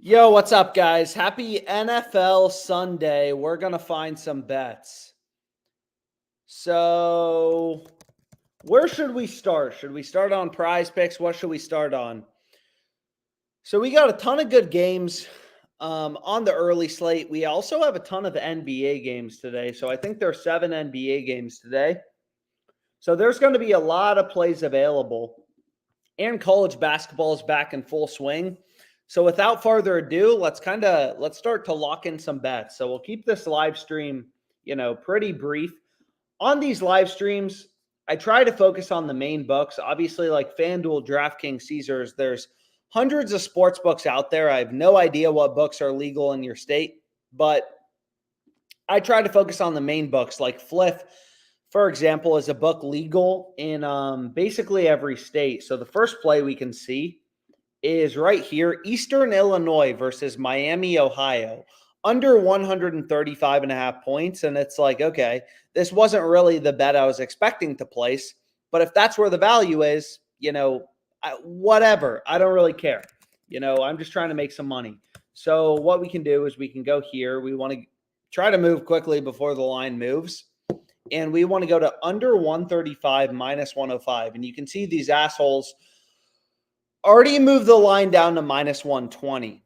Yo, what's up, guys? Happy NFL Sunday. We're going to find some bets. So, where should we start? Should we start on PrizePicks? What should we start on? So, we got a ton of good games on the early slate. We also have a ton of NBA games today. So, I think there are 7 NBA games today. So, there's going to be a lot of plays available. And college basketball is back in full swing. So without further ado, let's start to lock in some bets. So we'll keep this live stream, pretty brief. On these live streams, I try to focus on the main books. Obviously, like FanDuel, DraftKings, Caesars, there's hundreds of sports books out there. I have no idea what books are legal in your state, but I try to focus on the main books. Like Fliff, for example, is a book legal in basically every state. So the first play we can see is right here, Eastern Illinois versus Miami, Ohio, under 135.5 points. And it's like, okay, this wasn't really the bet I was expecting to place. But if that's where the value is, whatever. I don't really care. I'm just trying to make some money. So what we can do is we can go here. We want to try to move quickly before the line moves. And we want to go to under 135 minus 105. And you can see these assholes already moved the line down to minus 120.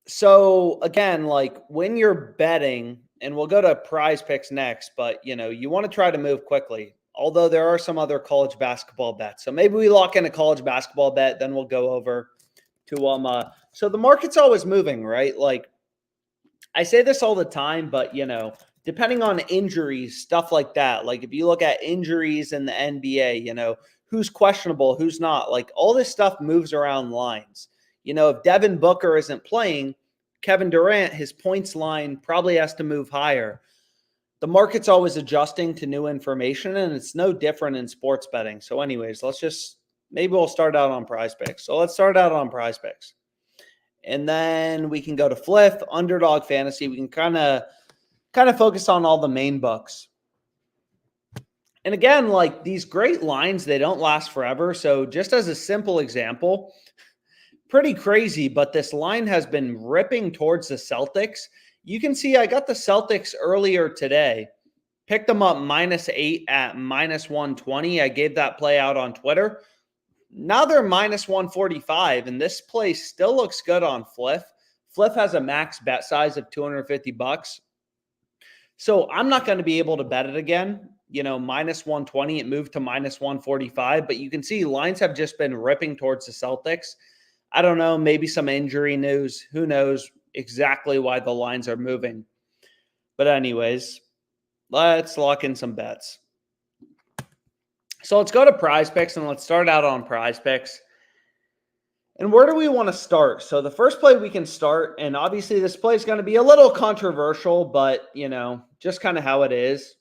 So again, like when you're betting, and we'll go to PrizePicks next, but you want to try to move quickly. Although there are some other college basketball bets. So maybe we lock in a college basketball bet, then we'll go over to so the market's always moving, right? Like I say this all the time, but depending on injuries, stuff like that. Like if you look at injuries in the NBA, who's questionable, who's not. Like all this stuff moves around lines. If Devin Booker isn't playing, Kevin Durant, his points line probably has to move higher. The market's always adjusting to new information, and it's no different in sports betting. So anyways, maybe we'll start out on PrizePicks. So let's start out on PrizePicks. And then we can go to Fliff, Underdog Fantasy. We can kind of focus on all the main books. And again, like these great lines, they don't last forever. So just as a simple example, pretty crazy, but this line has been ripping towards the Celtics. You can see I got the Celtics earlier today, picked them up -8 at minus 120. I gave that play out on Twitter. Now they're minus 145, and this play still looks good on Fliff. Fliff has a max bet size of $250. So I'm not going to be able to bet it again. Minus 120, it moved to minus 145. But you can see lines have just been ripping towards the Celtics. I don't know, maybe some injury news. Who knows exactly why the lines are moving. But anyways, let's lock in some bets. So let's go to PrizePicks, and let's start out on PrizePicks. And where do we want to start? So the first play we can start, and obviously this play is going to be a little controversial, but, just kind of how it is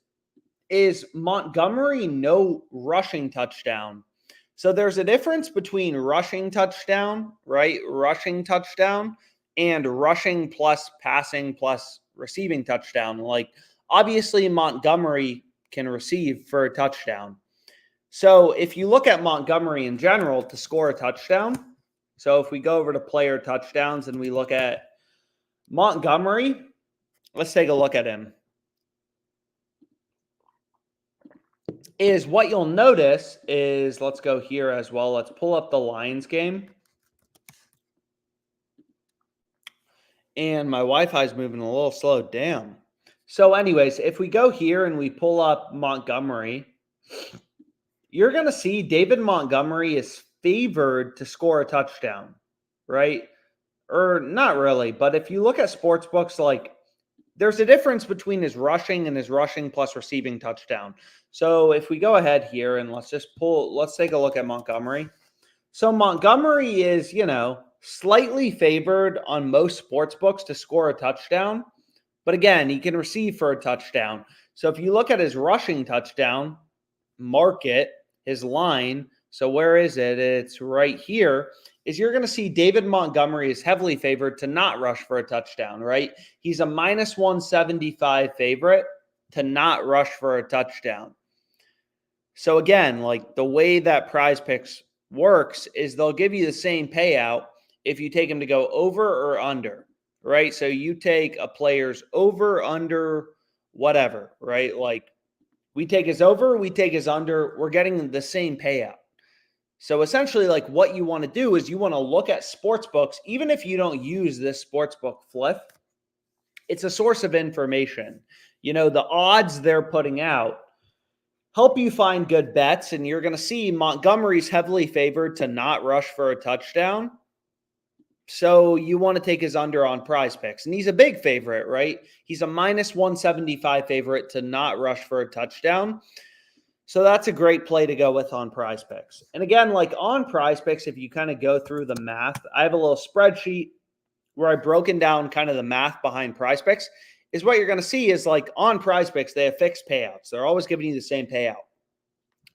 Montgomery no rushing touchdown. So there's a difference between rushing touchdown, right? Rushing touchdown and rushing plus passing plus receiving touchdown. Like, obviously Montgomery can receive for a touchdown. So if you look at Montgomery in general to score a touchdown, so if we go over to player touchdowns and we look at Montgomery, let's take a look at him. Is what you'll notice is, let's go here as well. Let's pull up the Lions game. And my Wi-Fi is moving a little slow. Damn. So anyways, if we go here and we pull up Montgomery, you're going to see David Montgomery is favored to score a touchdown, right? Or not really, but if you look at sports books, like there's a difference between his rushing and his rushing plus receiving touchdown. So if we go ahead here and let's take a look at Montgomery. So Montgomery is, slightly favored on most sports books to score a touchdown. But again, he can receive for a touchdown. So if you look at his rushing touchdown market, his line, so where is it? It's right here. Is you're going to see David Montgomery is heavily favored to not rush for a touchdown, right? He's a minus 175 favorite to not rush for a touchdown. So again, like the way that PrizePicks works is they'll give you the same payout if you take him to go over or under, right? So you take a player's over, under, whatever, right? Like we take his over, we take his under, we're getting the same payout. So essentially, like what you want to do is you want to look at sports books, even if you don't use this sports book flip, it's a source of information. The odds they're putting out help you find good bets, and you're going to see Montgomery's heavily favored to not rush for a touchdown. So you want to take his under on PrizePicks, and he's a big favorite, right? He's a minus 175 favorite to not rush for a touchdown. So that's a great play to go with on PrizePicks. And again, like on PrizePicks, if you kind of go through the math, I have a little spreadsheet where I've broken down kind of the math behind PrizePicks. Is what you're going to see is like on PrizePicks, they have fixed payouts. They're always giving you the same payout.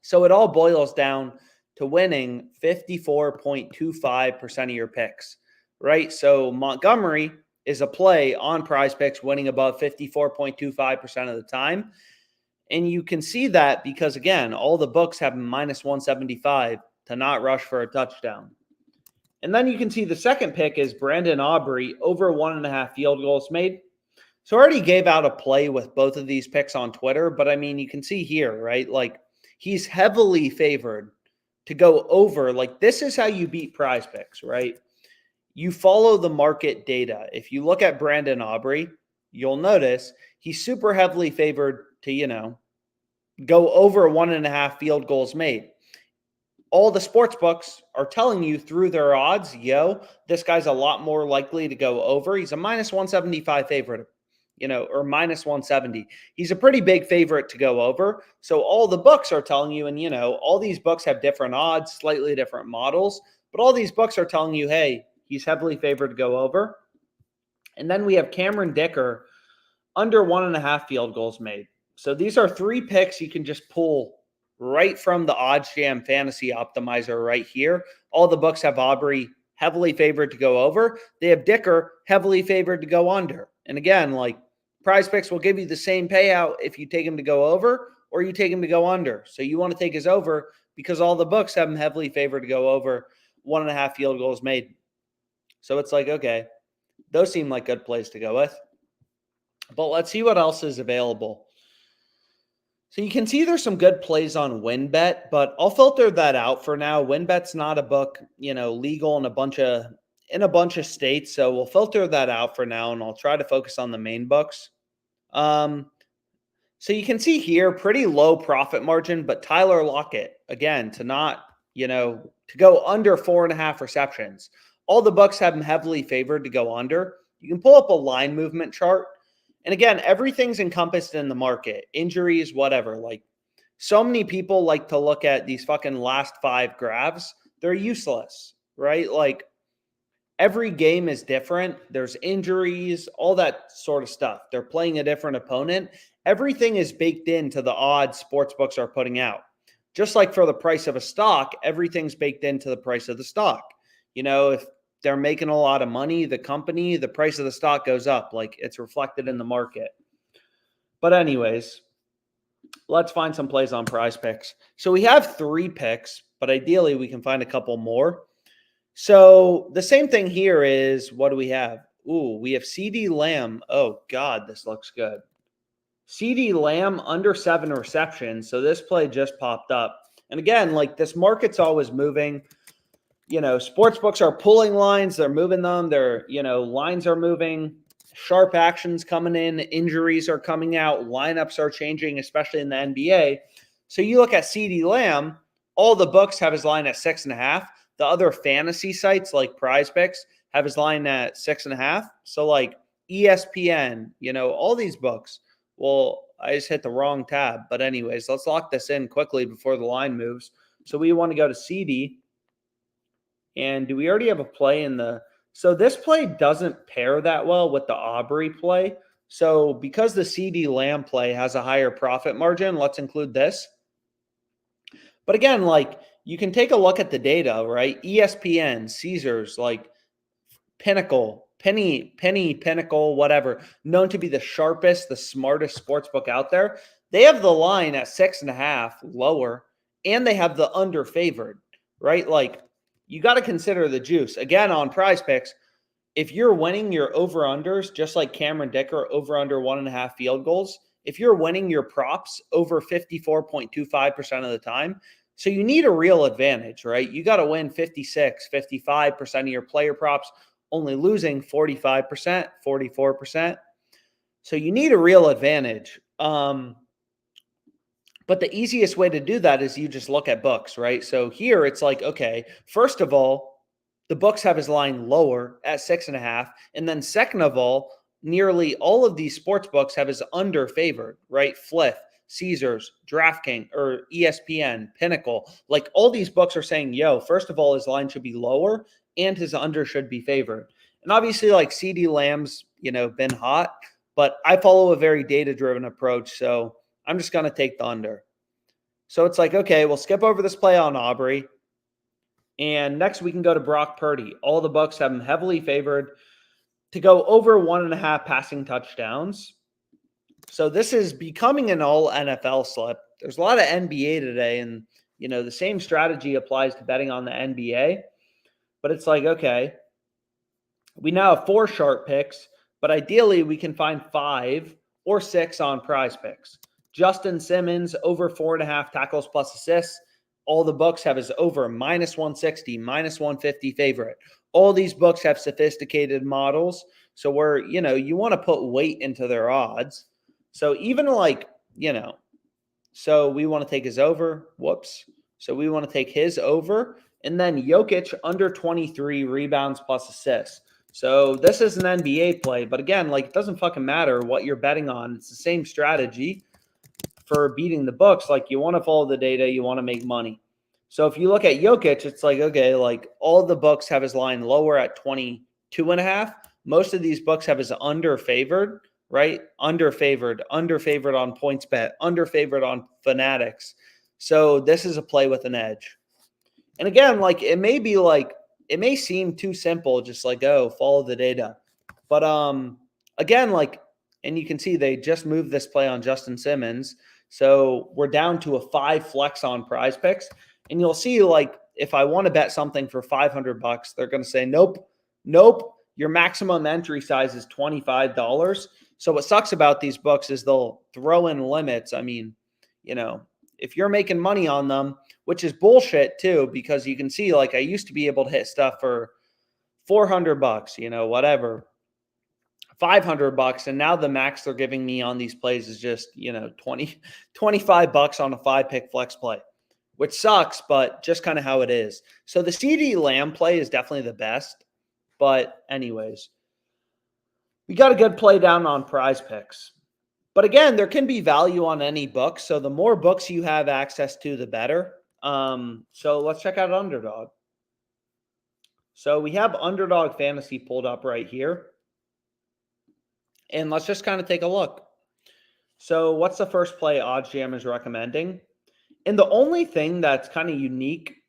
So it all boils down to winning 54.25% of your picks, right? So Montgomery is a play on PrizePicks winning above 54.25% of the time. And you can see that because, again, all the books have minus 175 to not rush for a touchdown. And then you can see the second pick is Brandon Aubrey over 1.5 field goals made. So I already gave out a play with both of these picks on Twitter, but I mean, you can see here, right? Like he's heavily favored to go over. Like this is how you beat PrizePicks, right? You follow the market data. If you look at Brandon Aubrey, you'll notice he's super heavily favored to, go over 1.5 field goals made. All the sports books are telling you through their odds, this guy's a lot more likely to go over. He's a minus 175 favorite, or minus 170. He's a pretty big favorite to go over. So all the books are telling you, and all these books have different odds, slightly different models, but all these books are telling you, hey, he's heavily favored to go over. And then we have Cameron Dicker under 1.5 field goals made. So these are 3 picks you can just pull right from the OddsJam Fantasy Optimizer right here. All the books have Aubrey heavily favored to go over. They have Dicker heavily favored to go under. And again, like PrizePicks will give you the same payout if you take him to go over or you take him to go under. So you want to take his over because all the books have him heavily favored to go over 1.5 field goals made. So it's like, okay, those seem like good plays to go with. But let's see what else is available. So you can see there's some good plays on WinBet, but I'll filter that out for now. WinBet's not a book, legal in a bunch of states, so we'll filter that out for now, and I'll try to focus on the main books. So you can see here, pretty low profit margin, but Tyler Lockett, again, to not, to go under 4.5 receptions. All the books have him heavily favored to go under. You can pull up a line movement chart. And again, everything's encompassed in the market, injuries, whatever. Like so many people like to look at these fucking last 5 graphs. They're useless, right? Like every game is different. There's injuries, all that sort of stuff. They're playing a different opponent. Everything is baked into the odds sportsbooks are putting out. Just like for the price of a stock, everything's baked into the price of the stock. If they're making a lot of money, the company, the price of the stock goes up. Like it's reflected in the market. But anyways, let's find some plays on PrizePicks. So we have 3 picks, but ideally we can find a couple more. So the same thing here is, what do we have? Ooh, we have CeeDee Lamb. Oh God, this looks good. CeeDee Lamb under 7 receptions. So this play just popped up. And again, like this market's always moving. Sports books are pulling lines. They're moving them. Lines are moving. Sharp actions coming in. Injuries are coming out. Lineups are changing, especially in the NBA. So you look at CeeDee Lamb, all the books have his line at 6.5. The other fantasy sites like PrizePicks have his line at 6.5. So like ESPN, all these books. Well, I just hit the wrong tab. But anyways, let's lock this in quickly before the line moves. So we want to go to CeeDee. And do we already have a play in the – so this play doesn't pair that well with the Aubrey play. So because the CeeDee Lamb play has a higher profit margin, let's include this. But again, like you can take a look at the data, right? ESPN, Caesars, like Pinnacle, Pinnacle, whatever, known to be the sharpest, the smartest sportsbook out there. They have the line at 6.5 lower, and they have the under favored, right? Like you got to consider the juice. Again, on PrizePicks, if you're winning your over-unders, just like Cameron Dicker, over under 1.5 field goals, if you're winning your props over 54.25% of the time, so you need a real advantage, right? You got to win 56, 55% of your player props, only losing 45%, 44%. So you need a real advantage. But the easiest way to do that is you just look at books, right? So here it's like, okay, first of all, the books have his line lower at 6.5. And then second of all, nearly all of these sports books have his under favored, right? Fliff, Caesars, DraftKings, or ESPN, Pinnacle. Like all these books are saying, yo, first of all, his line should be lower and his under should be favored. And obviously like CD Lamb's, been hot, but I follow a very data-driven approach. So I'm just going to take the under. So it's like, okay, we'll skip over this play on Aubrey. And next we can go to Brock Purdy. All the books have him heavily favored to go over 1.5 passing touchdowns. So this is becoming an all NFL slip. There's a lot of NBA today, and the same strategy applies to betting on the NBA. But it's like, okay, we now have 4 sharp picks, but ideally we can find 5 or 6 on PrizePicks. Justin Simmons over 4.5 tackles plus assists. All the books have his over -160, -150 favorite. All these books have sophisticated models. So where, you want to put weight into their odds. So even so we want to take his over. Whoops. So we want to take his over. And then Jokic under 23 rebounds plus assists. So this is an NBA play. But again, it doesn't fucking matter what you're betting on. It's the same strategy for beating the books. You want to follow the data, you want to make money. So if you look at Jokic, it's like, okay, all the books have his line lower at 22.5. Most of these books have his under favored, right? Under favored on PointsBet, under favored on Fanatics. So this is a play with an edge. And again, it may seem too simple, just follow the data. But again, and you can see they just moved this play on Justin Simmons. So we're down to a 5 flex on PrizePicks. And you'll see, if I want to bet something for $500, they're going to say, nope. Your maximum entry size is $25. So what sucks about these books is they'll throw in limits. I mean, if you're making money on them, which is bullshit too, because you can see, I used to be able to hit stuff for $400, whatever. $500, and now the max they're giving me on these plays is just $25 on a 5-pick flex play, which sucks, but just kind of how it is. So the CD Lamb play is definitely the best, but anyways, we got a good play down on PrizePicks. But again, there can be value on any book, so the more books you have access to, the better. So let's check out Underdog. So we have Underdog Fantasy pulled up right here. And let's just kind of take a look. So what's the first play OddsJam is recommending? And the only thing that's kind of unique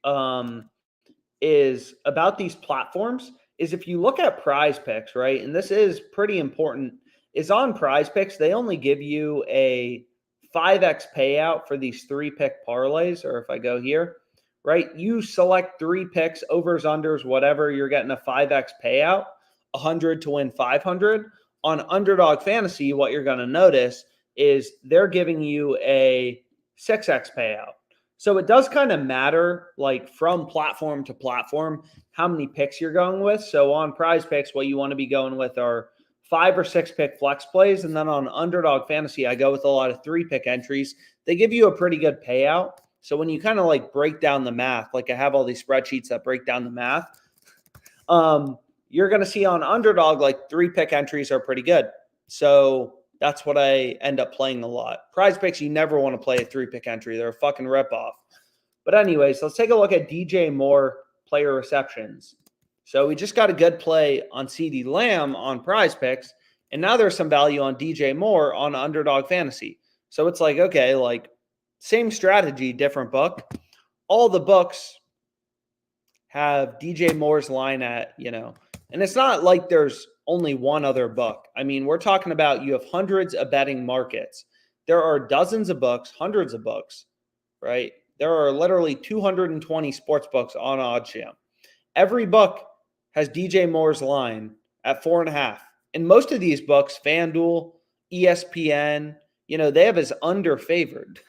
is about these platforms is if you look at PrizePicks, right? And this is pretty important, is on PrizePicks, they only give you a 5x payout for these 3-pick parlays. Or if I go here, right? You select 3 picks, overs, unders, whatever, you're getting a 5x payout, 100 to win 500. On Underdog Fantasy, what you're going to notice is they're giving you a 6x payout. So it does kind of matter, from platform to platform, how many picks you're going with. So on PrizePicks, what you want to be going with are 5 or 6 pick flex plays. And then on Underdog Fantasy, I go with a lot of 3-pick entries. They give you a pretty good payout. So when you kind of break down the math, I have all these spreadsheets that break down the math, you're going to see on Underdog, 3-pick entries are pretty good. So that's what I end up playing a lot. PrizePicks, you never want to play a 3-pick entry. They're a fucking ripoff. But anyways, let's take a look at DJ Moore player receptions. So we just got a good play on CD Lamb on PrizePicks, and now there's some value on DJ Moore on Underdog Fantasy. So it's okay, same strategy, different book. All the books have DJ Moore's line at, and it's not like there's only one other book. I mean, we're talking about you have hundreds of betting markets. There are dozens of books, hundreds of books, right? There are literally 220 sports books on OddsJam. every book has DJ Moore's line at 4.5. And most of these books, FanDuel, ESPN, they have his under favored.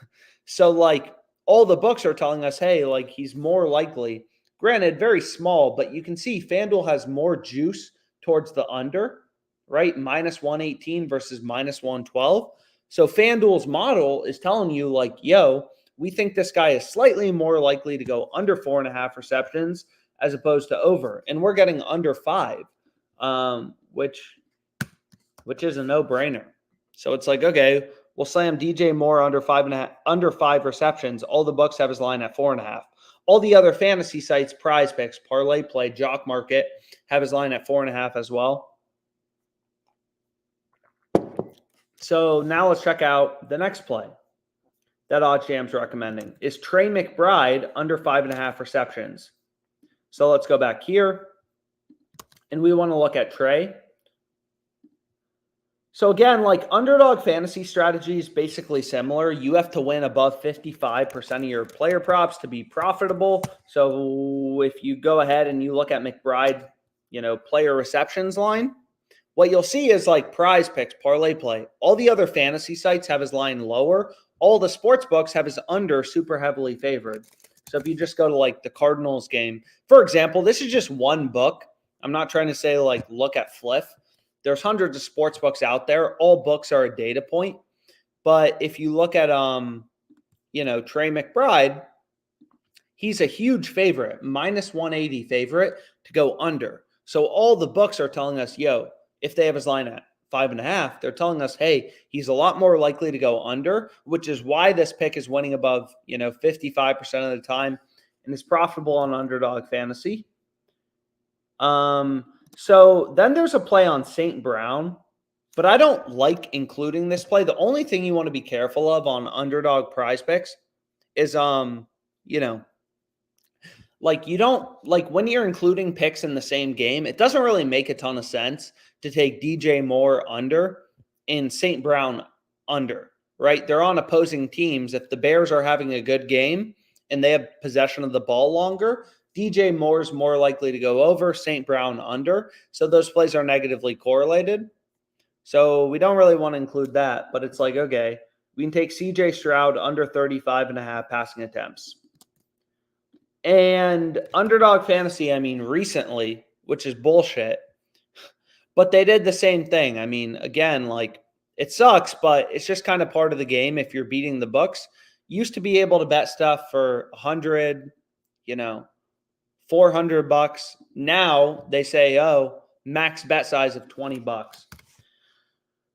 So like all the books are telling us, hey, like he's more likely. Granted, very small, but you can see FanDuel has more juice towards the under, right? Minus 118 versus minus 112. So FanDuel's model is telling you like, yo, we think this guy is slightly more likely to go under 4.5 receptions as opposed to over. And we're getting under 5, which is a no-brainer. So it's like, okay, we'll slam DJ Moore under 5.5, under 5 receptions. All the books have his line at 4.5. All the other fantasy sites, PrizePicks, ParlayPlay, JockMKT, have his line at 4.5 as well. So now let's check out the next play that OddsJam's recommending is Trey McBride under 5.5 receptions. So let's go back here, and we want to look at Trey. So again, like underdog fantasy strategy is basically similar. You have to win above 55% of your player props to be profitable. So if you go ahead and you look at McBride, player receptions line, what you'll see is like PrizePicks, ParlayPlay. All the other fantasy sites have his line lower. All the sports books have his under super heavily favored. So if you just go to like the Cardinals game, for example, this is just one book. I'm not trying to say like look at Fliff. There's hundreds of sports books out there. All books are a data point. But if you look at Trey McBride, he's a huge favorite, minus 180 favorite to go under. So all the books are telling us, yo, if they have his line at 5.5, they're telling us, hey, he's a lot more likely to go under, which is why this pick is winning above, 55% of the time and is profitable on Underdog Fantasy. So then there's a play on St. Brown, but I don't like including this play. The only thing you want to be careful of on Underdog PrizePicks is, like you don't like when you're including picks in the same game, it doesn't really make a ton of sense to take DJ Moore under and St. Brown under, right? They're on opposing teams. If the Bears are having a good game and they have possession of the ball longer, DJ Moore's more likely to go over, St. Brown under. So those plays are negatively correlated. So we don't really want to include that, but it's like, okay, we can take CJ Stroud under 35.5 passing attempts. And Underdog Fantasy, recently, which is bullshit, but they did the same thing. Again, like it sucks, but it's just kind of part of the game. If you're beating the books, used to be able to bet stuff for 100, $400. Now they say, oh, max bet size of $20.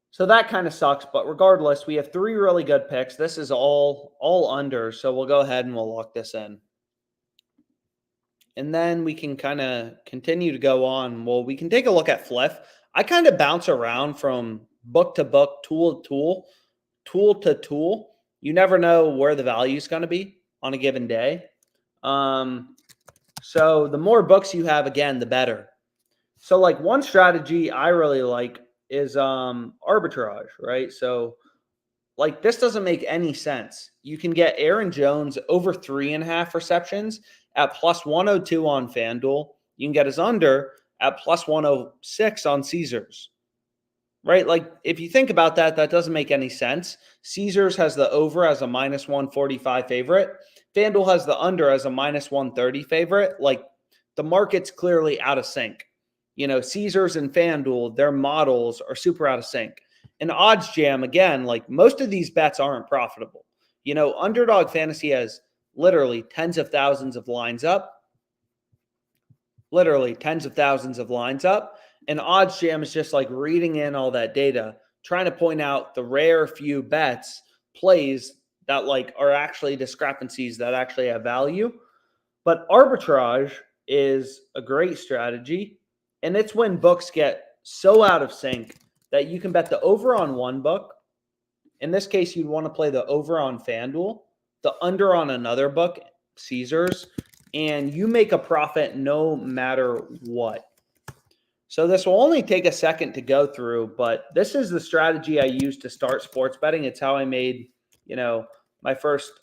So that kind of sucks. But regardless, we have 3 really good picks. This is all under. So we'll go ahead and we'll lock this in. And then we can kind of continue to go on. Well, we can take a look at Fliff. I kind of bounce around from book to book, tool to tool. You never know where the value is going to be on a given day. So the more books you have, again, the better. So like one strategy I really like is arbitrage, right? So like this doesn't make any sense. You can get Aaron Jones over 3.5 receptions at plus 102 on FanDuel. You can get his under at plus 106 on Caesars, right? Like if you think about that, that doesn't make any sense. Caesars has the over as a minus 145 favorite. FanDuel has the under as a minus 130 favorite. Like the market's clearly out of sync. Caesars and FanDuel, their models are super out of sync. And OddsJam, again, like most of these bets aren't profitable. Underdog Fantasy has literally tens of thousands of lines up. And OddsJam is just like reading in all that data, trying to point out the rare few bets, plays that like are actually discrepancies that actually have value. But arbitrage is a great strategy. And it's when books get so out of sync that you can bet the over on one book. In this case, you'd want to play the over on FanDuel, the under on another book, Caesars, and you make a profit no matter what. So this will only take a second to go through, but this is the strategy I use to start sports betting. It's how I made, my first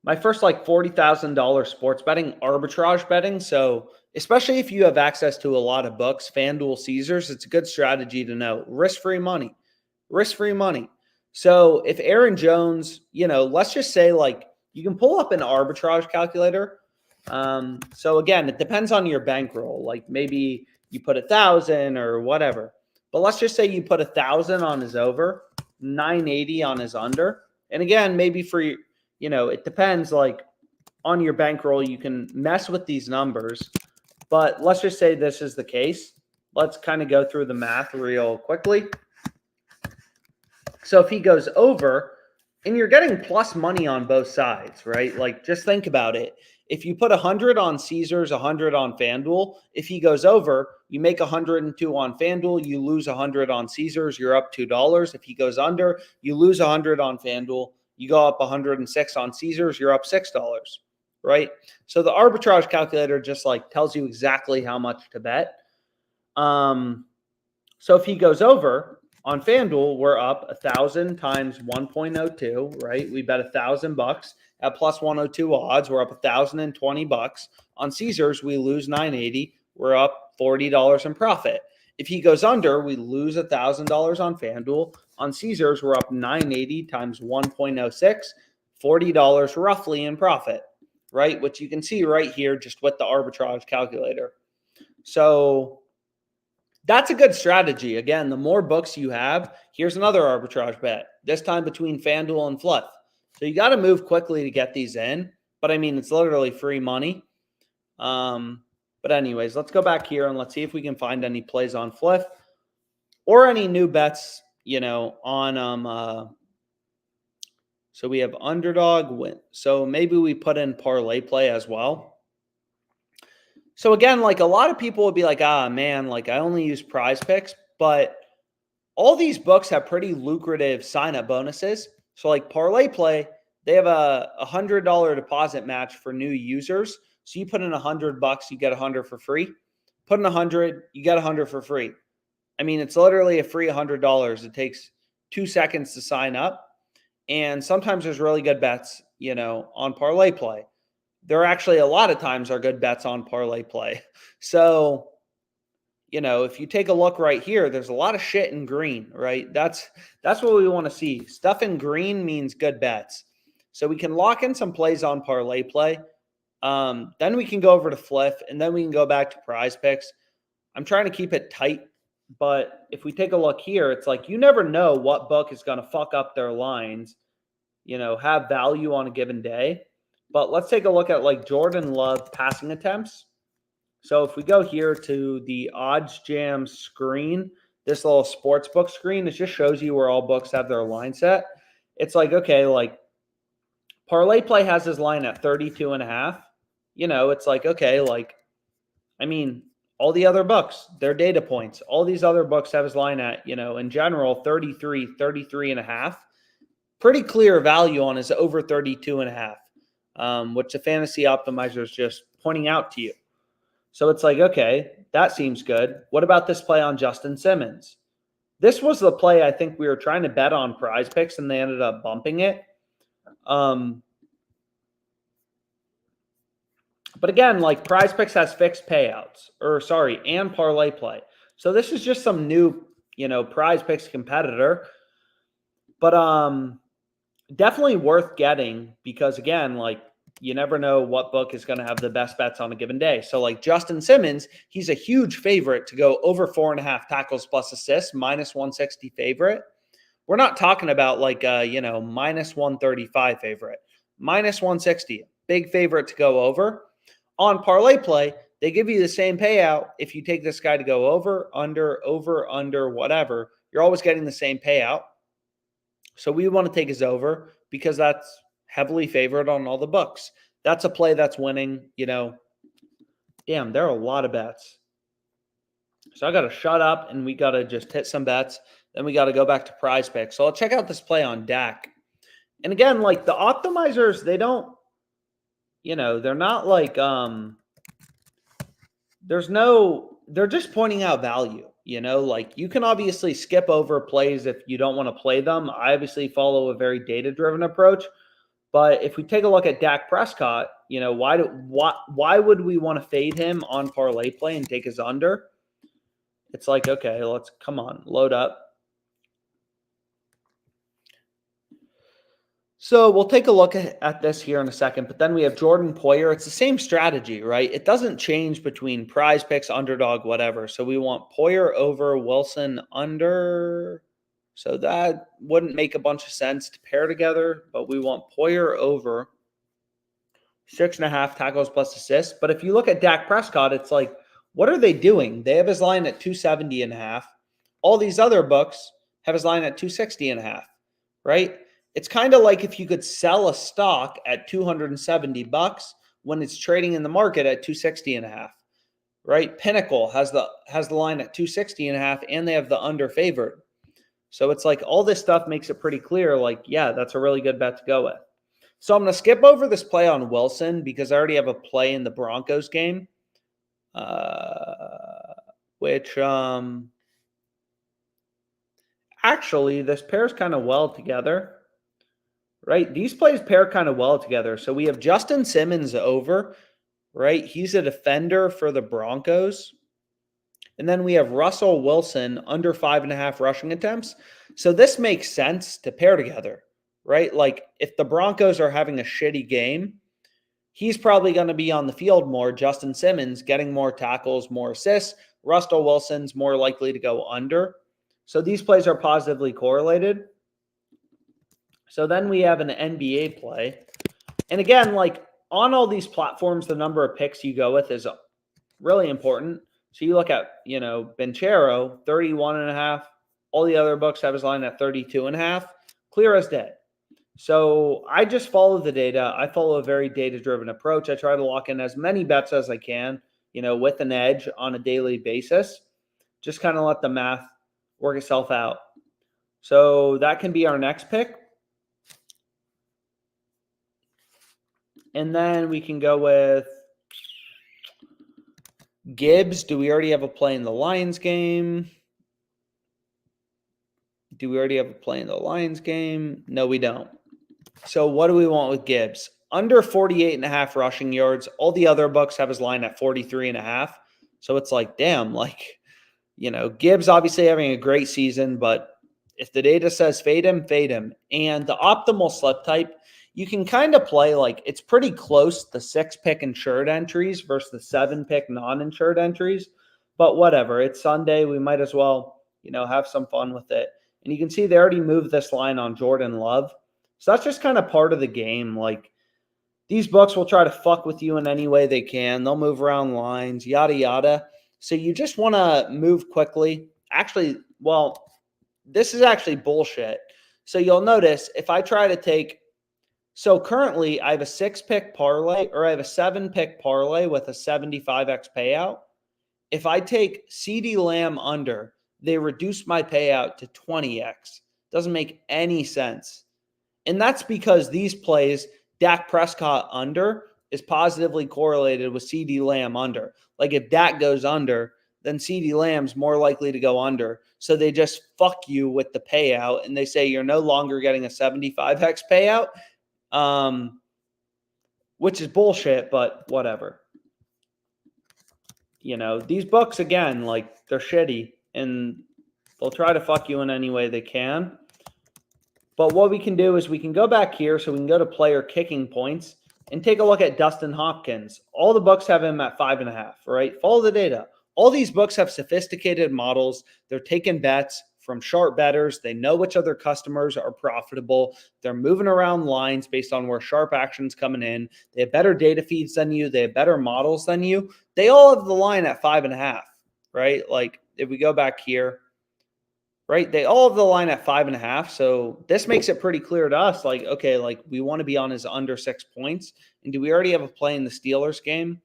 my first like $40,000 sports betting, arbitrage betting. So especially if you have access to a lot of books, FanDuel, Caesars, it's a good strategy to know. Risk-free money, risk-free money. So if Aaron Jones, let's just say like you can pull up an arbitrage calculator. So again, it depends on your bankroll. Like maybe you put 1,000 or whatever. But let's just say you put 1,000 on his over, 980 on his under. And again, maybe for it depends like on your bankroll. You can mess with these numbers, but let's just say this is the case. Let's kind of go through the math real quickly. So if he goes over, and you're getting plus money on both sides, right? Like just think about it. If you put 100 on Caesars, 100 on FanDuel, if he goes over, you make 102 on FanDuel, you lose 100 on Caesars, you're up $2. If he goes under, you lose 100 on FanDuel, you go up 106 on Caesars, you're up $6, right? So the arbitrage calculator just like tells you exactly how much to bet. So if he goes over on FanDuel, we're up 1,000 times 1.02, right? We bet $1,000 at plus 102 odds. We're up $1,020. On Caesars, we lose 980. We're up $40 in profit. If he goes under, we lose $1,000 on FanDuel. On Caesars, we're up 980 times 1.06, $40 roughly in profit, right? Which you can see right here just with the arbitrage calculator. So that's a good strategy. Again, the more books you have, here's another arbitrage bet, this time between FanDuel and Fluff. So you got to move quickly to get these in. But I mean, it's literally free money. But anyways, let's go back here and let's see if we can find any plays on Fluff or any new bets, on so we have Underdog win. So maybe we put in ParlayPlay as well. So again, like a lot of people would be like, man, like I only use PrizePicks, but all these books have pretty lucrative sign-up bonuses. So like ParlayPlay, they have a $100 deposit match for new users. So you put in $100, you get 100 for free. Put in 100, you get 100 for free. I mean, it's literally a free $100. It takes 2 seconds to sign up. And sometimes there's really good bets, on ParlayPlay. There actually a lot of times are good bets on ParlayPlay. So, if you take a look right here, there's a lot of shit in green, right? That's what we want to see. Stuff in green means good bets. So we can lock in some plays on ParlayPlay. Then we can go over to Fliff, and then we can go back to PrizePicks. I'm trying to keep it tight, but if we take a look here, it's like you never know what book is going to fuck up their lines, have value on a given day. But let's take a look at like Jordan Love passing attempts. So if we go here to the Odds Jam screen, this little sports book screen, it just shows you where all books have their line set. It's like, okay, like ParlayPlay has his line at 32.5. It's like, okay, like, I mean, all the other books, their data points, all these other books have his line at, in general, 33.5. Pretty clear value on his over 32.5. Which the fantasy optimizer is just pointing out to you. So it's like, okay, that seems good. What about this play on Justin Simmons? This was the play I think we were trying to bet on PrizePicks, and they ended up bumping it. But again, like PrizePicks has fixed payouts, and ParlayPlay. So this is just some new, PrizePicks competitor. But definitely worth getting because, again, like you never know what book is going to have the best bets on a given day. So like Justin Simmons, he's a huge favorite to go over 4.5 tackles plus assists, minus 160 favorite. We're not talking about like minus 135 favorite, minus 160, big favorite to go over. On ParlayPlay, they give you the same payout if you take this guy to go over, under, whatever. You're always getting the same payout. So we want to take his over because that's heavily favored on all the books. That's a play that's winning, Damn, there are a lot of bets. So I got to shut up and we got to just hit some bets. Then we got to go back to PrizePicks. So I'll check out this play on Dak. And again, like the optimizers, they don't, they're not like, they're just pointing out value. Like you can obviously skip over plays if you don't want to play them. I obviously follow a very data-driven approach, But if we take a look at Dak Prescott, why would we want to fade him on parlay play and take his under? It's like, okay, let's come on, load up. So we'll take a look at this here in a second, but then we have Jordan Poyer. It's the same strategy, right? It doesn't change between PrizePicks, Underdog, whatever. So we want Poyer over, Wilson under. So that wouldn't make a bunch of sense to pair together, but we want Poyer over 6.5 tackles plus assists. But if you look at Dak Prescott, it's like, what are they doing? They have his line at 270.5. All these other books have his line at 260.5, right? It's kind of like if you could sell a stock at $270 when it's trading in the market at 260.5, right? Pinnacle has the line at 260.5, and they have the under favored. So it's like all this stuff makes it pretty clear, like, yeah, that's a really good bet to go with. So I'm going to skip over this play on Wilson because I already have a play in the Broncos game, which actually this pairs kind of well together, right? These plays pair kind of well together. So we have Justin Simmons over, right? He's a defender for the Broncos. And then we have Russell Wilson under 5.5 rushing attempts. So this makes sense to pair together, right? Like if the Broncos are having a shitty game, he's probably going to be on the field more. Justin Simmons getting more tackles, more assists. Russell Wilson's more likely to go under. So these plays are positively correlated. So then we have an NBA play. And again, like on all these platforms, the number of picks you go with is really important. So you look at, Benchero, 31.5. All the other books have his line at 32.5. Clear as day. So I just follow the data. I follow a very data-driven approach. I try to lock in as many bets as I can, with an edge on a daily basis. Just kind of let the math work itself out. So that can be our next pick. And then we can go with Gibbs. Do we already have a play in the Lions game? No, we don't. So what do we want with Gibbs? Under 48.5 rushing yards. All the other books have his line at 43.5. So it's like, damn, Gibbs obviously having a great season, but if the data says fade him, fade him. And the optimal slip type, you can kind of play like it's pretty close, the 6-pick insured entries versus the 7-pick non-insured entries. But whatever, it's Sunday. We might as well, have some fun with it. And you can see they already moved this line on Jordan Love. So that's just kind of part of the game. Like these books will try to fuck with you in any way they can. They'll move around lines, yada, yada. So you just want to move quickly. Actually, this is actually bullshit. So you'll notice if I try to take, so currently I have a 6-pick parlay, or I have a 7-pick parlay with a 75x payout. If I take CeeDee Lamb under, they reduce my payout to 20x. Doesn't make any sense. And that's because these plays, Dak Prescott under, is positively correlated with CeeDee Lamb under. Like if Dak goes under, then CeeDee Lamb's more likely to go under. So they just fuck you with the payout, and they say you're no longer getting a 75x payout, which is bullshit, but whatever. These books, again, like they're shitty, and they'll try to fuck you in any way they can. But what we can do is we can go back here, so we can go to player kicking points and take a look at Dustin Hopkins. All the books have him at 5.5, right? Follow the data. All these books have sophisticated models. They're taking bets from sharp bettors. They know which other customers are profitable. They're moving around lines based on where sharp action's coming in. They have better data feeds than you. They have better models than you. They all have the line at 5.5, right? Like if we go back here, right? They all have the line at 5.5. So this makes it pretty clear to us, like, okay, like we want to be on his under 6 points. And do we already have a play in the Steelers game?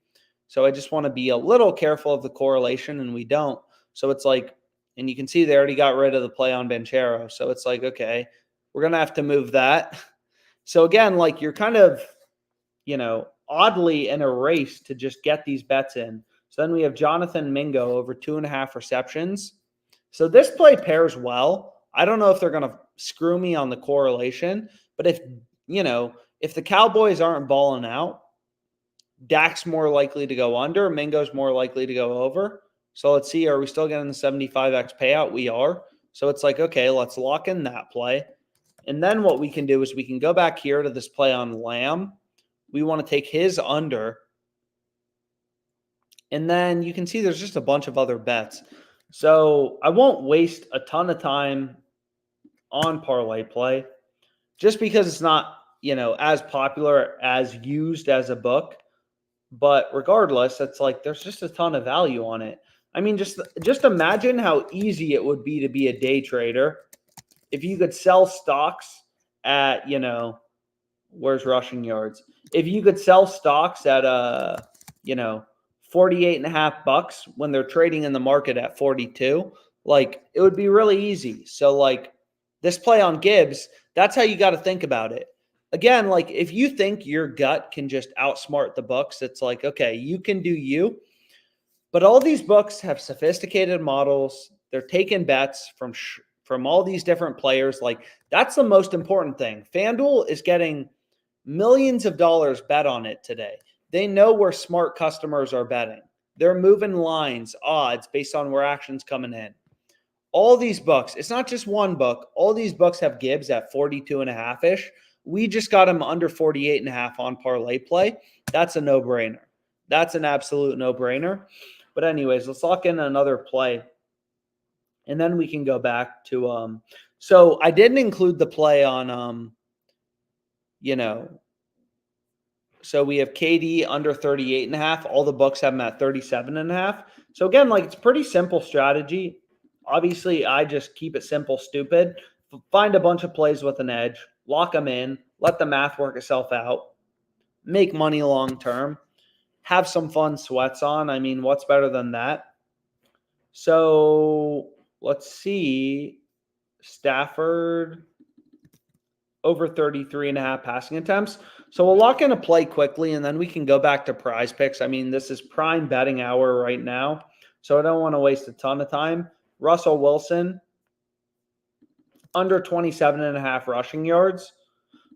So I just want to be a little careful of the correlation, and we don't. So it's like, and you can see they already got rid of the play on Benchero. So it's like, okay, we're going to have to move that. So again, like you're kind of, oddly in a race to just get these bets in. So then we have Jonathan Mingo over 2.5 receptions. So this play pairs well. I don't know if they're going to screw me on the correlation, but if, If the Cowboys aren't balling out, Dak's more likely to go under. Mingo's more likely to go over. So let's see, are we still getting the 75x payout? We are. So it's like, okay, let's lock in that play. And then what we can do is we can go back here to this play on Lamb. We want to take his under. And then you can see there's just a bunch of other bets. So I won't waste a ton of time on ParlayPlay just because it's not, as popular as used as a book. But regardless, it's like there's just a ton of value on it. I mean, just imagine how easy it would be to be a day trader if you could sell stocks at, where's rushing yards? If you could sell stocks at 48.5 bucks when they're trading in the market at 42, like it would be really easy. So like this play on Gibbs, that's how you got to think about it. Again, like if you think your gut can just outsmart the books, it's like, okay, you can do you. But all these books have sophisticated models. They're taking bets from all these different players. Like that's the most important thing. FanDuel is getting millions of dollars bet on it today. They know where smart customers are betting. They're moving lines, odds based on where action's coming in. All these books, it's not just one book. All these books have Gibbs at 42.5-ish. We just got him under 48.5 on ParlayPlay. That's a no-brainer. That's an absolute no-brainer. But anyways, let's lock in another play. And then we can go back to so I didn't include the play on so we have KD under 38.5. All the books have him at 37.5. So again, like it's pretty simple strategy. Obviously, I just keep it simple, stupid. Find a bunch of plays with an edge, lock them in, let the math work itself out, make money long term, have some fun sweats on. I mean, what's better than that? So let's see. Stafford over 33.5 passing attempts. So we'll lock in a play quickly, and then we can go back to PrizePicks. I mean, this is prime betting hour right now, so I don't want to waste a ton of time. Russell Wilson, under 27.5 rushing yards.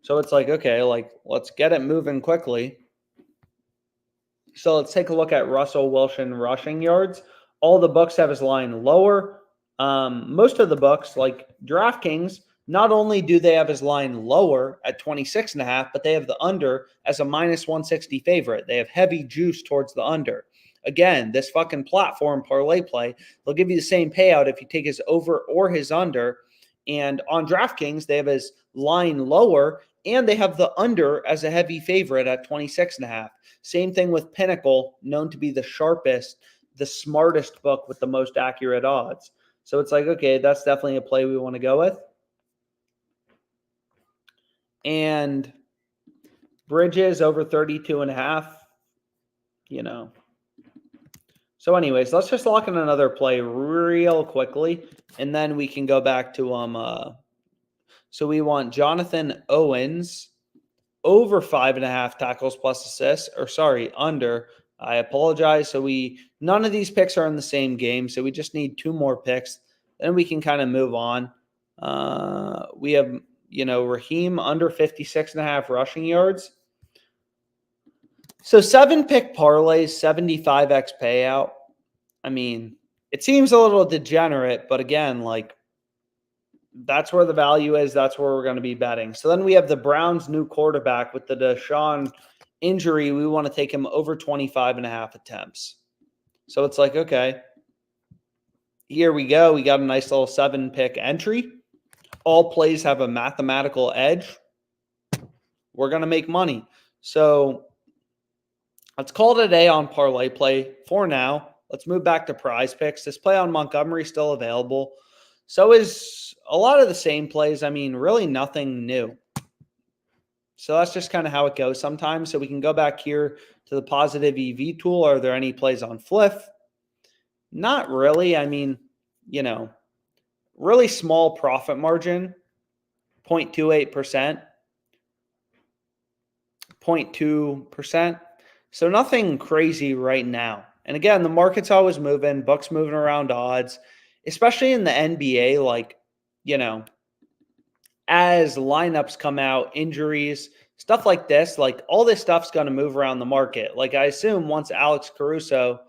So it's like, okay, like let's get it moving quickly. So let's take a look at Russell Wilson rushing yards. All the books have his line lower. Most of the books, like DraftKings, not only do they have his line lower at 26.5, but they have the under as a minus 160 favorite. They have heavy juice towards the under. Again, this fucking platform, ParlayPlay, they'll give you the same payout if you take his over or his under. And on DraftKings, they have his line lower, and they have the under as a heavy favorite at 26.5. Same thing with Pinnacle, known to be the sharpest, the smartest book with the most accurate odds. So it's like, okay, that's definitely a play we want to go with. And Bridges over 32.5, So anyways, let's just lock in another play real quickly, and then we can go back to so we want Jonathan Owens over 5.5 tackles plus assists, under. I apologize. So none of these picks are in the same game, so we just need 2 more picks. Then we can kind of move on. We have, Raheem under 56.5 rushing yards. So 7-pick parlays, 75x payout. I mean, it seems a little degenerate, but again, like that's where the value is. That's where we're going to be betting. So then we have the Browns' new quarterback with the Deshaun injury. We want to take him over 25.5 attempts. So it's like, okay, here we go. We got a nice little 7-pick entry. All plays have a mathematical edge. We're going to make money. So let's call it a day on ParlayPlay for now. Let's move back to PrizePicks. This play on Montgomery is still available. So is a lot of the same plays. I mean, really nothing new. So that's just kind of how it goes sometimes. So we can go back here to the positive EV tool. Are there any plays on Fliff? Not really. I mean, really small profit margin, 0.28%, 0.2%. So nothing crazy right now. And again, the market's always moving, books moving around odds, especially in the NBA, as lineups come out, injuries, Stuff like this, like all this stuff's going to move around the market. Like I assume once Alex Caruso,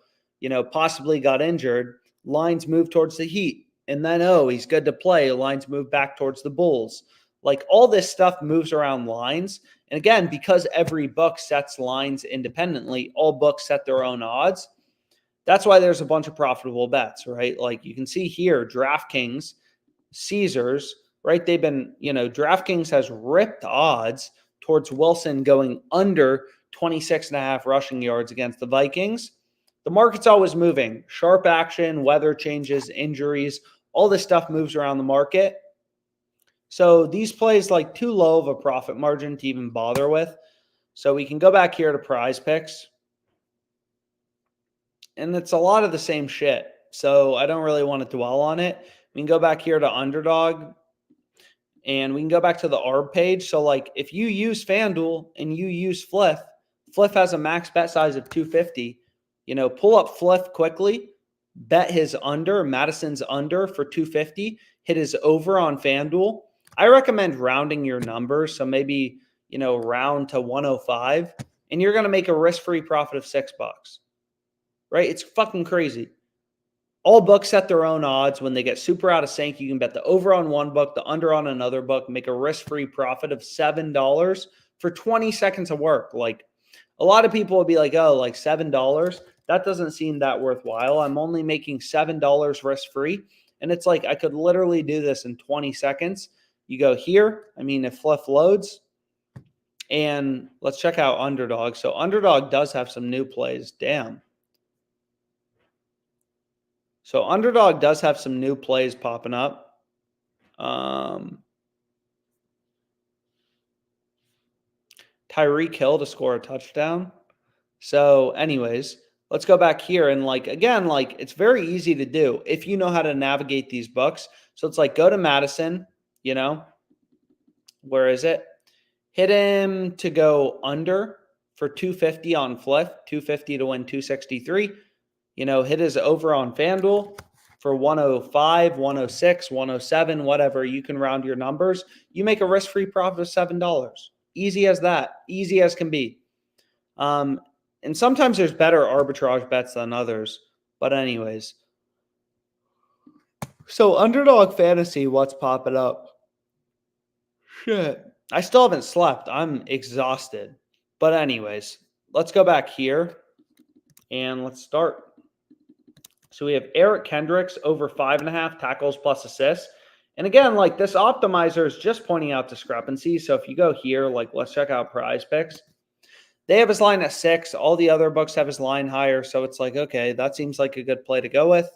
possibly got injured, lines move towards the Heat. And then, he's good to play. Lines move back towards the Bulls. Like all this stuff moves around lines. And again, because every book sets lines independently, all books set their own odds. That's why there's a bunch of profitable bets, right? Like you can see here, DraftKings, Caesars, right? They've been, DraftKings has ripped odds towards Wilson going under 26.5 rushing yards against the Vikings. The market's always moving. Sharp action, weather changes, injuries, all this stuff moves around the market. So these plays like too low of a profit margin to even bother with. So we can go back here to PrizePicks. And it's a lot of the same shit. So I don't really want to dwell on it. We can go back here to Underdog. And we can go back to the ARB page. So like if you use FanDuel and you use Fliff has a max bet size of 250. Pull up Fliff quickly, bet his under, Madison's under for 250, hit his over on FanDuel. I recommend rounding your numbers. So maybe, round to 105 and you're going to make a risk-free profit of $6, right? It's fucking crazy. All books set their own odds. When they get super out of sync, you can bet the over on one book, the under on another book, make a risk-free profit of $7 for 20 seconds of work. Like a lot of people would be like, oh, like $7. That doesn't seem that worthwhile. I'm only making $7 risk-free. And it's like I could literally do this in 20 seconds. You go here. If Fluff loads. And let's check out Underdog. So Underdog does have some new plays. Damn. So Underdog does have some new plays popping up. Tyreek Hill to score a touchdown. So anyways, let's go back here. And again, it's very easy to do if you know how to navigate these books. So it's like go to Madison, where is it? Hit him to go under for 250 on Fliff, 250 to win 263. Hit his over on FanDuel for 105, 106, 107, whatever. You can round your numbers. You make a risk-free profit of $7. Easy as that. Easy as can be. And sometimes there's better arbitrage bets than others. But anyways. So Underdog Fantasy, what's popping up? Shit. I still haven't slept. I'm exhausted. But anyways, let's go back here. And let's start. So we have Eric Kendricks over 5.5 tackles plus assists. And again, this optimizer is just pointing out discrepancies. So if you go here, let's check out PrizePicks. They have his line at 6. All the other books have his line higher. So it's okay, that seems like a good play to go with.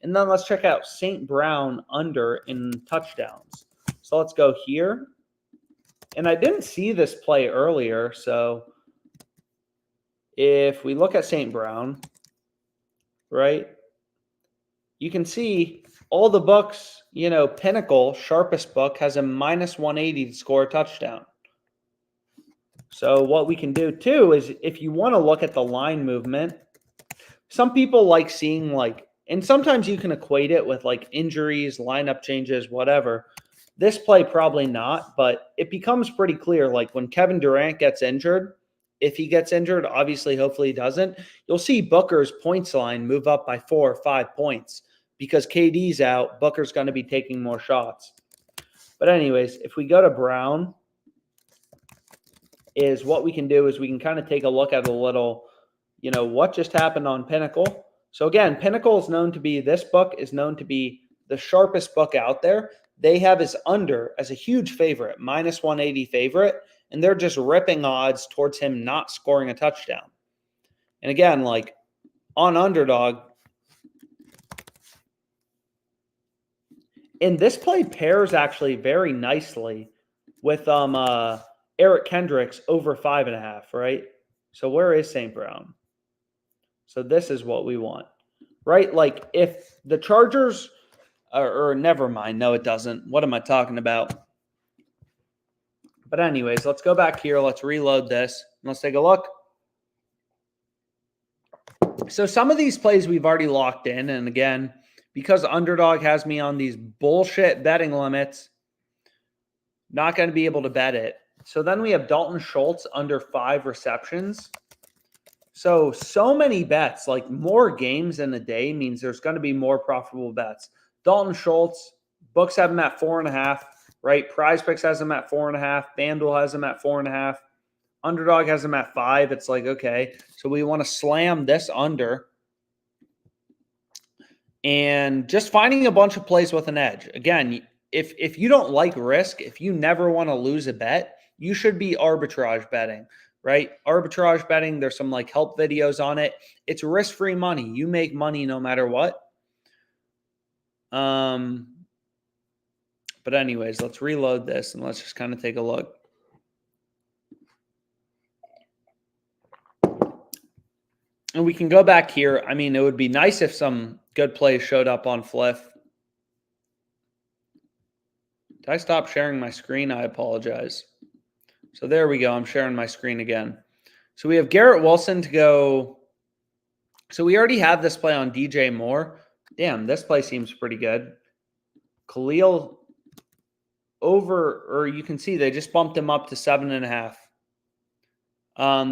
And then let's check out St. Brown under in touchdowns. So let's go here. And I didn't see this play earlier. So if we look at St. Brown, right, you can see all the books, Pinnacle, sharpest book, has a minus 180 to score a touchdown. So what we can do too is if you want to look at the line movement, some people like seeing and sometimes you can equate it with injuries, lineup changes, whatever. This play probably not, but it becomes pretty clear. When Kevin Durant gets injured, if he gets injured, obviously, hopefully he doesn't, you'll see Booker's points line move up by 4 or 5 points because KD's out. Booker's going to be taking more shots. But anyways, if we go to Brown, is what we can do is we can kind of take a look at a little, what just happened on Pinnacle. So again, Pinnacle is known to be, this book is known to be the sharpest book out there. They have his under as a huge favorite, minus 180 favorite, and they're just ripping odds towards him not scoring a touchdown. And again, on Underdog, and this play pairs actually very nicely with Eric Kendricks over 5.5, right? So where is St. Brown? So this is what we want, right? If the Chargers or never mind. No, it doesn't. What am I talking about? But anyways, let's go back here. Let's reload this. Let's take a look. So some of these plays we've already locked in. And again, because Underdog has me on these bullshit betting limits, not going to be able to bet it. So then we have Dalton Schultz under 5 receptions. So many bets, like more games in a day means there's going to be more profitable bets. Dalton Schultz, books have him at 4.5, right? PrizePicks has him at 4.5. FanDuel has him at 4.5. Underdog has him at 5. It's like, okay, so we want to slam this under. And just finding a bunch of plays with an edge. Again, if you don't like risk, if you never want to lose a bet, you should be arbitrage betting, right? Arbitrage betting, there's some like help videos on it. It's risk-free money. You make money no matter what. But anyways, let's reload this and let's just kind of take a look. And we can go back here. I mean, it would be nice if some good plays showed up on Fliff. Did I stop sharing my screen? I apologize. So there we go. I'm sharing my screen again. So we have Garrett Wilson to go. So we already have this play on DJ Moore. Damn, this play seems pretty good. Khalil over, or you can see they just bumped him up to 7.5.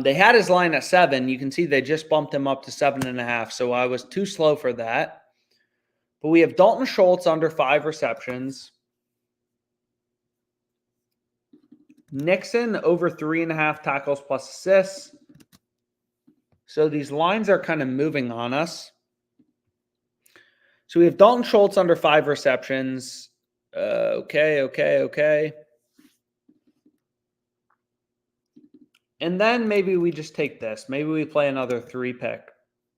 They had his line at 7. You can see they just bumped him up to 7.5. So I was too slow for that. But we have Dalton Schultz under 5 receptions. Nixon over 3.5 tackles plus assists. So these lines are kind of moving on us. So we have Dalton Schultz under 5 receptions. Okay. And then maybe we just take this. Maybe we play another 3-pick.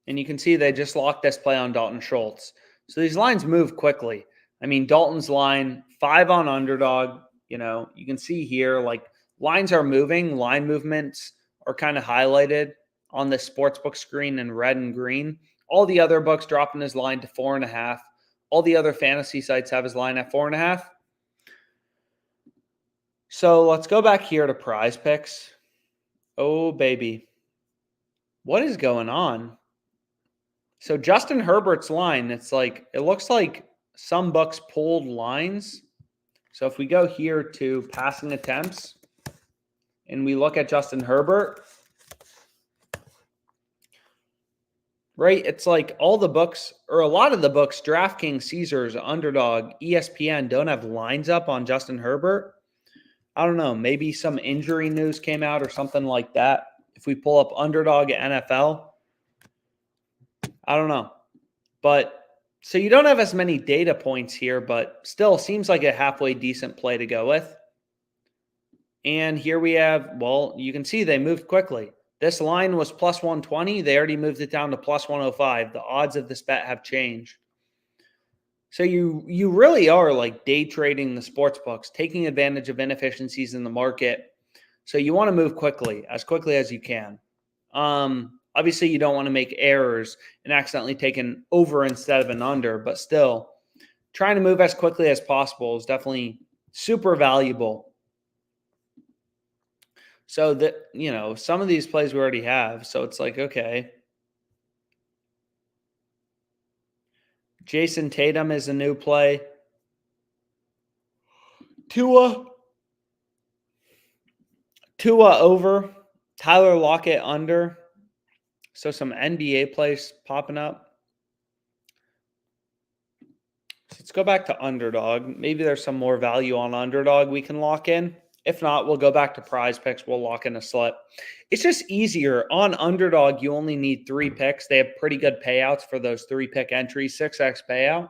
And you can see they just locked this play on Dalton Schultz. So these lines move quickly. I mean, Dalton's line, 5 on Underdog. You know, you can see here, like, lines are moving. Line movements are kind of highlighted on the sportsbook screen in red and green. All the other books dropping his line to 4.5. All the other fantasy sites have his line at 4.5. So let's go back here to PrizePicks. Oh, baby. What is going on? So Justin Herbert's line, it's like, it looks like some books pulled lines. So if we go here to passing attempts and we look at Justin Herbert, right? It's like all the books, or a lot of the books, DraftKings, Caesars, Underdog, ESPN, don't have lines up on Justin Herbert. I don't know. Maybe some injury news came out or something like that. If we pull up Underdog NFL, I don't know. But so you don't have as many data points here, but still seems like a halfway decent play to go with. And here we have, well, you can see they moved quickly. This line was plus 120. They already moved it down to plus 105. The odds of this bet have changed. So you really are like day trading the sports books, taking advantage of inefficiencies in the market. So you want to move quickly as you can. Obviously, you don't want to make errors and accidentally take an over instead of an under, but still trying to move as quickly as possible is definitely super valuable. So that, you know, some of these plays we already have. So it's like, okay. Jason Tatum is a new play. Tua over. Tyler Lockett under. So some NBA plays popping up. So let's go back to Underdog. Maybe there's some more value on Underdog we can lock in. If not, we'll go back to PrizePicks. We'll lock in a slip. It's just easier. On Underdog, you only need 3 picks. They have pretty good payouts for those 3-pick entries, 6x payout.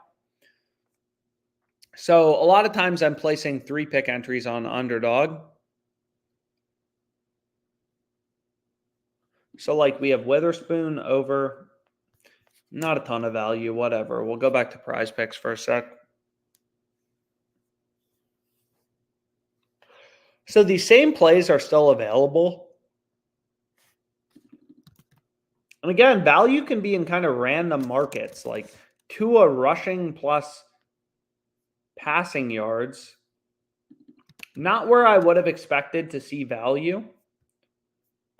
So a lot of times I'm placing 3-pick entries on Underdog. So like we have Witherspoon over, not a ton of value, whatever. We'll go back to PrizePicks for a sec. So these same plays are still available. And again, value can be in kind of random markets, like Tua rushing plus passing yards. Not where I would have expected to see value.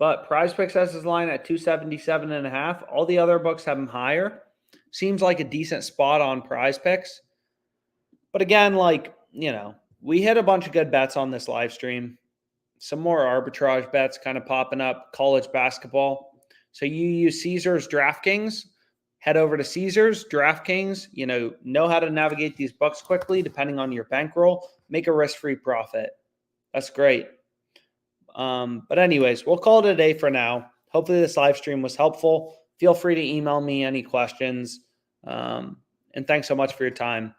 But PrizePicks has his line at 277.5. All the other books have him higher. Seems like a decent spot on PrizePicks. But again, like, you know, we hit a bunch of good bets on this live stream. some more arbitrage bets kind of popping up, college basketball. So you use Caesars DraftKings, head over to Caesars DraftKings, know how to navigate these books quickly depending on your bankroll, make a risk-free profit. That's great. But anyways, we'll call it a day for now. Hopefully this live stream was helpful. Feel free to email me any questions. And thanks so much for your time.